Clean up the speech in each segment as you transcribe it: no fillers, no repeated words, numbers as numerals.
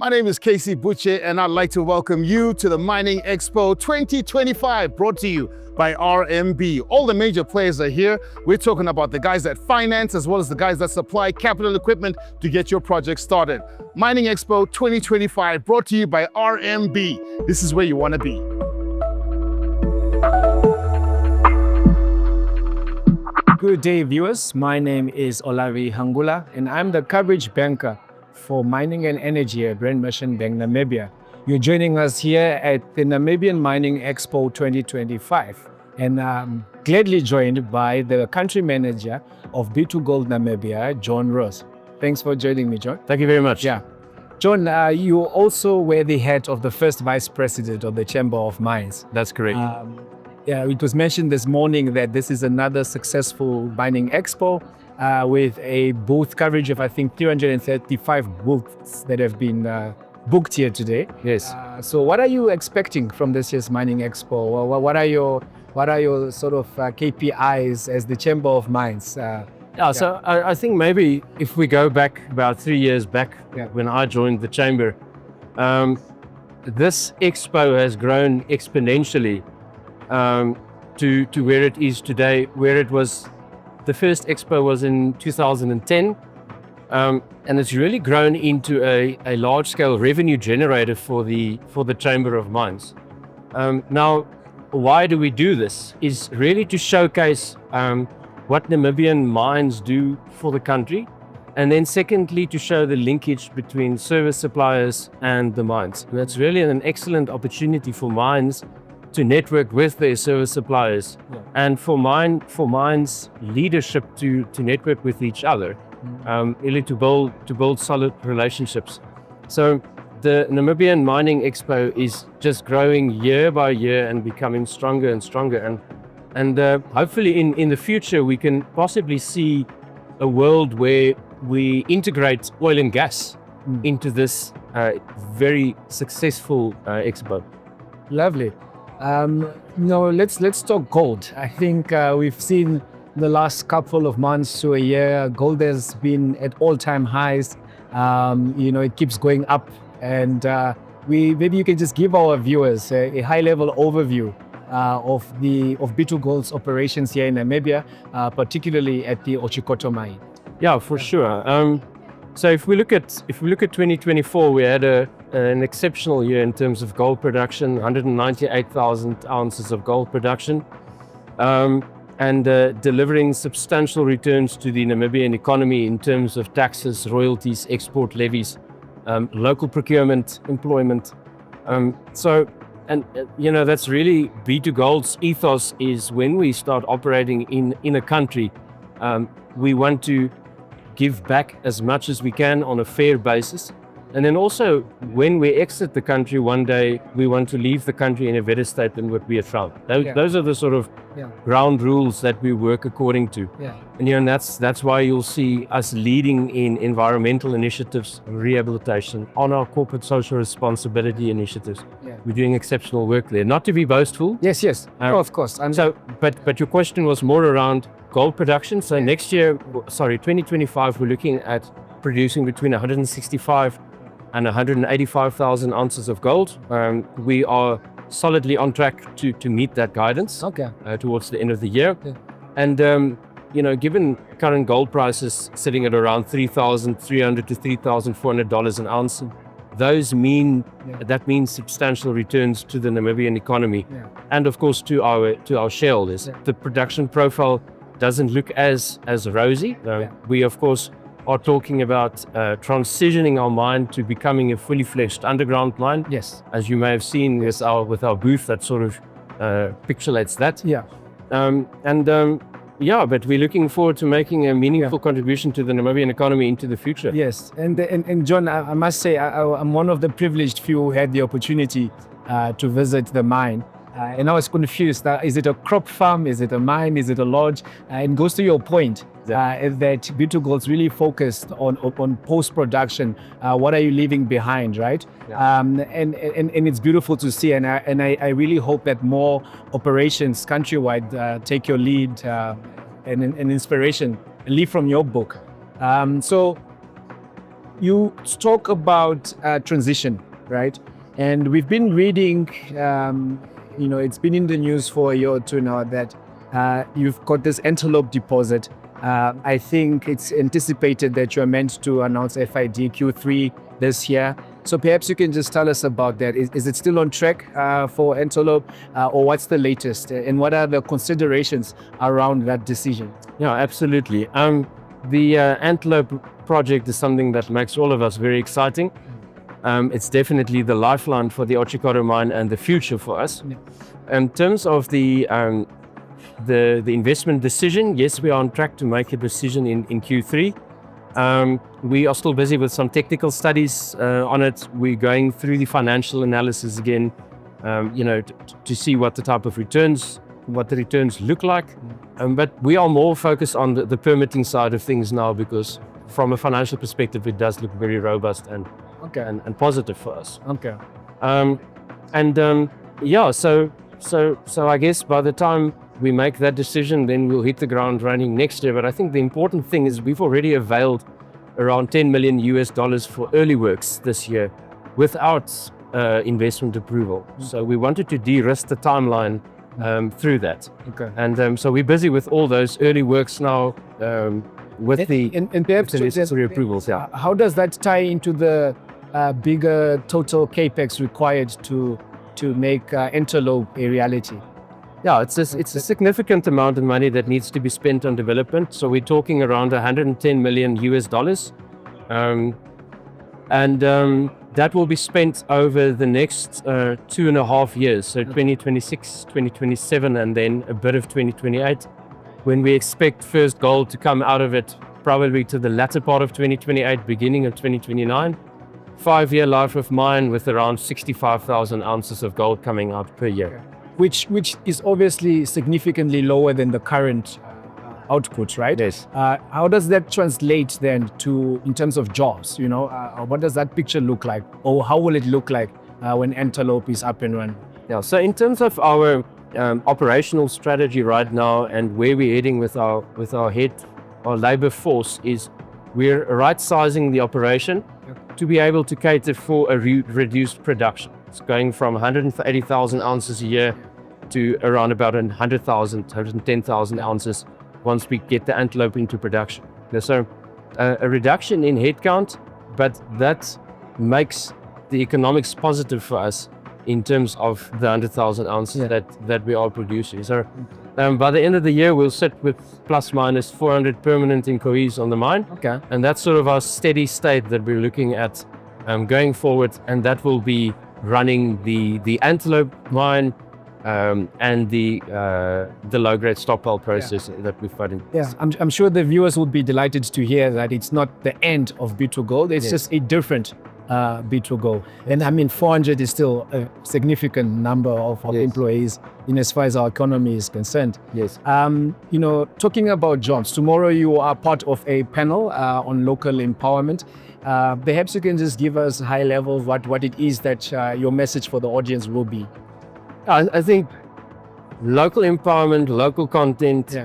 My name is Casey Butcher, and I'd like to welcome you to the Mining Expo 2025, brought to you by RMB. All the major players are here. We're talking about the guys that finance, as well as the guys that supply capital equipment to get your project started. Mining Expo 2025, brought to you by RMB. This is where you want to be. Good day, viewers. My name is Olavi Hangula, and I'm the coverage banker for Mining and Energy at Rand Mission Bank, Namibia. You're joining us here at the Namibian Mining Expo 2025, and I'm gladly joined by the country manager of B2Gold Namibia, John Roos. Thanks for joining me, John. Thank you very much. Yeah. John, you also wear the hat of the first vice president of the Chamber of Mines. That's correct. Yeah, it was mentioned this morning that this is another successful mining expo with a booth coverage of, I think, 335 booths that have been booked here today. Yes. So what are you expecting from this year's mining expo? What are your sort of KPIs as the Chamber of Mines? So I think maybe if we go back about 3 years back, when I joined the chamber, this expo has grown exponentially to where it is today. Where it was, the first expo was in 2010, and it's really grown into a large-scale revenue generator for the Chamber of Mines. Now, why do we do this? Is really to showcase what Namibian mines do for the country, and then secondly, to show the linkage between service suppliers and the mines. And that's really an excellent opportunity for mines to network with their service suppliers, and for mines leadership to network with each other, really to build solid relationships. So the Namibian Mining Expo is just growing year by year and becoming stronger and stronger, and hopefully in the future we can possibly see a world where we integrate oil and gas into this very successful expo. Lovely. Let's talk gold. I think we've seen the last couple of months to a year, gold has been at all-time highs. It keeps going up, and maybe you can just give our viewers a high-level overview of B2Gold's operations here in Namibia, particularly at the Otjikoto mine. Yeah, for sure. So if we look at 2024, we had an exceptional year in terms of gold production, 198,000 ounces of gold production, and delivering substantial returns to the Namibian economy in terms of taxes, royalties, export levies, local procurement, employment. That's really B2Gold's ethos. Is when we start operating in a country, we want to give back as much as we can on a fair basis. And then also, when we exit the country one day, we want to leave the country in a better state than what we have found. Those are the sort of ground rules that we work according to. And that's why you'll see us leading in environmental initiatives, rehabilitation, on our corporate social responsibility initiatives. We're doing exceptional work there. Not to be boastful. Yes. Of course. But your question was more around gold production. So next year, 2025, we're looking at producing between 165 and 185,000 ounces of gold. We are solidly on track to meet that guidance towards the end of the year. And given current gold prices sitting at around $3,300 to $3,400 an ounce, that means substantial returns to the Namibian economy, and of course to our shareholders. The production profile doesn't look as rosy. We of course are talking about transitioning our mine to becoming a fully fledged underground mine. Yes. As you may have seen with our booth, that sort of pixelates that. But we're looking forward to making a meaningful contribution to the Namibian economy into the future. Yes, and John, I must say, I'm one of the privileged few who had the opportunity to visit the mine. And I was confused. Is it a crop farm? Is it a mine? Is it a lodge? It goes to your point that B2Gold's really focused on post-production. What are you leaving behind, right? And it's beautiful to see. And I really hope that more operations countrywide take your lead and inspiration and leave from your book. So You talk about transition, right? And we've been reading, it's been in the news for a year or two now that you've got this antelope deposit. I think it's anticipated that you're meant to announce FID Q3 this year. So perhaps you can just tell us about that. Is it still on track for antelope, or what's the latest? And what are the considerations around that decision? Yeah, absolutely. The antelope project is something that makes all of us very exciting. It's definitely the lifeline for the Otjikoto mine and the future for us. Yeah. In terms of the investment decision, yes, we are on track to make a decision in Q3. We are still busy with some technical studies on it. We're going through the financial analysis again, to see what the type of returns, what the returns look like. But we are more focused on the permitting side of things now, because from a financial perspective, it does look very robust and positive for us. Okay. So I guess by the time we make that decision, then we'll hit the ground running next year. But I think the important thing is we've already availed around $10 million for early works this year without investment approval. So we wanted to de-risk the timeline through that. Okay. And so we're busy with all those early works now with the perhaps necessary approvals. Yeah. How does that tie into the bigger total capex required to make antelope a reality? Yeah, it's a significant amount of money that needs to be spent on development. So we're talking around $110 million. That will be spent over the next 2.5 years. So 2026, 2027, and then a bit of 2028, when we expect first gold to come out of it, probably to the latter part of 2028, beginning of 2029. 5-year life of mine with around 65,000 ounces of gold coming out per year. Which is obviously significantly lower than the current output, right? Yes. How does that translate then in terms of jobs? What does that picture look like, or how will it look like when antelope is up and running? Yeah. So in terms of our operational strategy right now and where we're heading with our labor force, is we're right-sizing the operation to be able to cater for a reduced production. It's going from 180,000 ounces a year to around about 110,000 ounces once we get the antelope into production. So a reduction in headcount, but that makes the economics positive for us in terms of the 100,000 ounces that we are producing. So by the end of the year, we'll sit with plus minus 400 permanent employees on the mine. Okay. And that's sort of our steady state that we're looking at going forward, and that will be running the antelope mine and the low-grade stockpile process that we've put in. Yeah, I'm sure the viewers would be delighted to hear that it's not the end of B2Gold. It's just a different B2Gold. And I mean, 400 is still a significant number of employees in as far as our economy is concerned. Yes. Talking about jobs, tomorrow you are part of a panel on local empowerment. Perhaps you can just give us high level what it is that your message for the audience will be. I think local empowerment, local content,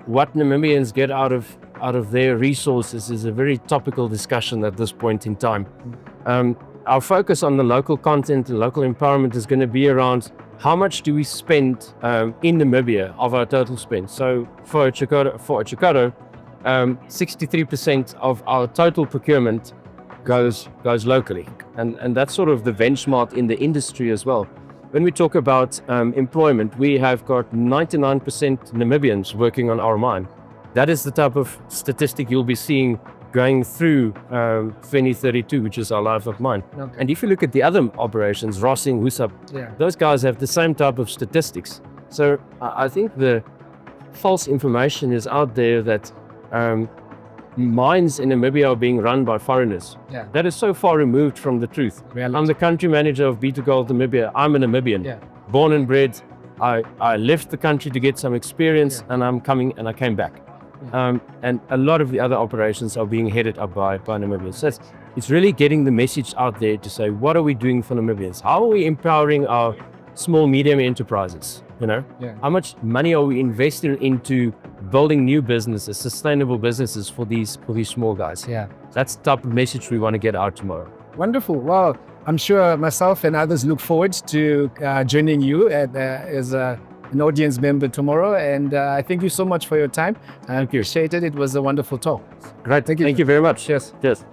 what Namibians get out of their resources is a very topical discussion at this point in time. Our focus on the local content and local empowerment is going to be around how much do we spend in Namibia of our total spend. So for Otjikoto, 63% of our total procurement goes locally, and that's sort of the benchmark in the industry as well. When we talk about employment, we have got 99% Namibians working on our mine. That is the type of statistic you'll be seeing going through 2032, which is our life of mine. Okay. And if you look at the other operations, Rossing, Husab, those guys have the same type of statistics. So I think the false information is out there that mines in Namibia are being run by foreigners. Yeah. That is so far removed from the truth. Reality. I'm the country manager of B2Gold Namibia. I'm a Namibian, born and bred. I left the country to get some experience, and I came back. And a lot of the other operations are being headed up by Namibians. So it's really getting the message out there to say, what are we doing for Namibians? How are we empowering our small, medium enterprises? You know, Yeah. how much money are we investing into building new businesses, sustainable businesses for these small guys? Yeah. That's the type of message we want to get out tomorrow. Wonderful. Well, I'm sure myself and others look forward to joining you as an audience member tomorrow. And I thank you so much for your time. I appreciate it. It was a wonderful talk. Great. Thank you. Thank you very much. Cheers. Cheers.